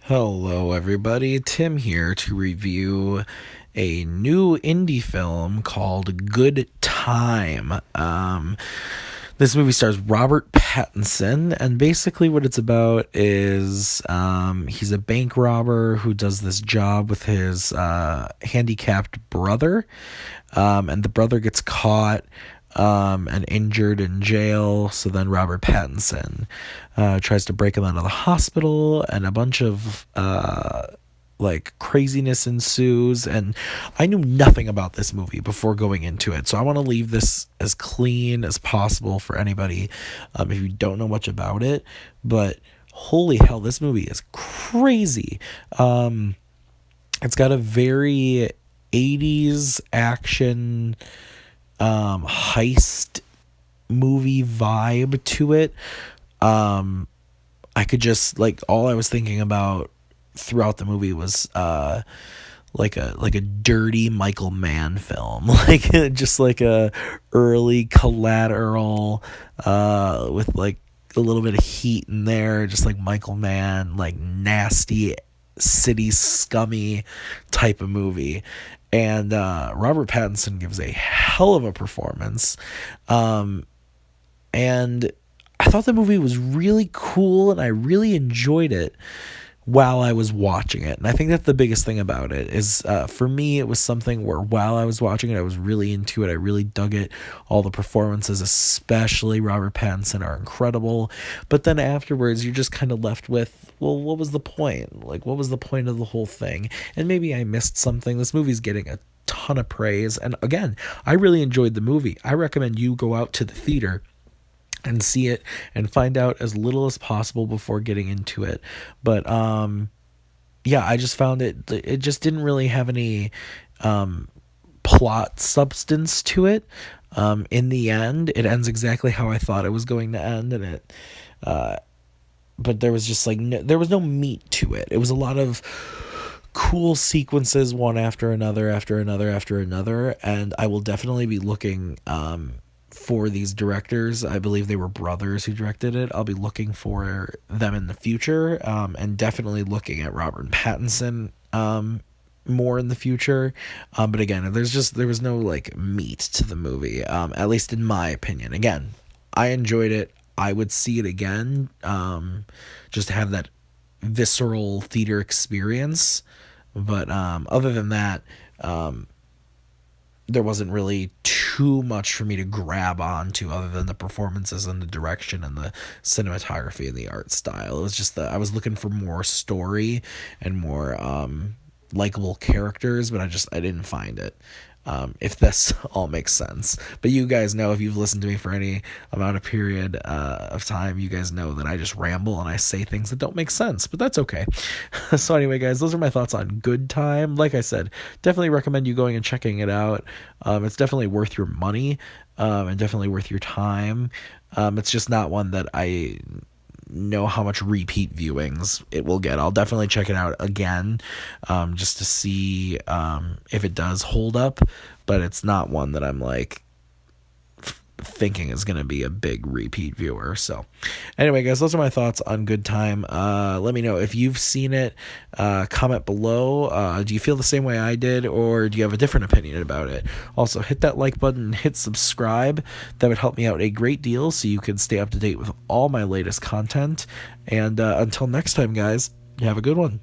Hello, everybody. Tim here to review a new indie film called Good Time. This movie stars Robert Pattinson, and basically, what it's about is he's a bank robber who does this job with his handicapped brother, and the brother gets caught and injured in jail. So then Robert Pattinson tries to break him out of the hospital, and a bunch of like craziness ensues. And I knew nothing about this movie before going into it, so I want to leave this as clean as possible for anybody if you don't know much about it. But holy hell, this movie is crazy. It's got a very 80s action heist movie vibe to it. I could just like all I was thinking about throughout the movie was like a dirty Michael Mann film, like just like a early Collateral with like a little bit of heat in there, just like Michael Mann, like nasty city scummy type of movie. And Robert Pattinson gives a hell of a performance. And I thought the movie was really cool, and I really enjoyed it while I was watching it. And I think that's the biggest thing about it is for me, it was something where while I was watching it, I was really into it. I really dug it. All the performances, especially Robert Pattinson, are incredible. But then afterwards, you're just kind of left with, well, what was the point? Like, what was the point of the whole thing? And maybe I missed something. This movie's getting a ton of praise. And again, I really enjoyed the movie. I recommend you go out to the theater and see it and find out as little as possible before getting into it. But yeah, I just found it just didn't really have any plot substance to it. In the end, it ends exactly how I thought it was going to end, and it but there was just like there was no meat to it. It was a lot of cool sequences, one after another, after another, after another. And I will definitely be looking for these directors. I believe they were brothers who directed it. I'll be looking for them in the future, and definitely looking at Robert Pattinson more in the future. But again, there was no like meat to the movie, at least in my opinion. Again, I enjoyed it. I would see it again, just to have that visceral theater experience. But other than that, there wasn't really too much for me to grab onto other than the performances and the direction and the cinematography and the art style. It was just that I was looking for more story and more likable characters, but I didn't find it. If this all makes sense. But you guys know, if you've listened to me for any amount of period of time, you guys know that I just ramble and I say things that don't make sense, but that's okay. So anyway, guys, those are my thoughts on Good Time. Like I said, definitely recommend you going and checking it out. It's definitely worth your money, and definitely worth your time. It's just not one that I know how much repeat viewings it will get. I'll definitely check it out again, just to see if it does hold up, but it's not one that I'm like thinking is going to be a big repeat viewer. So anyway, guys, those are my thoughts on Good Time. Let me know if you've seen it. Comment below. Do you feel the same way I did, or do you have a different opinion about it? Also, hit that like button and hit subscribe. That would help me out a great deal, so you can stay up to date with all my latest content. And until next time, guys, have a good one.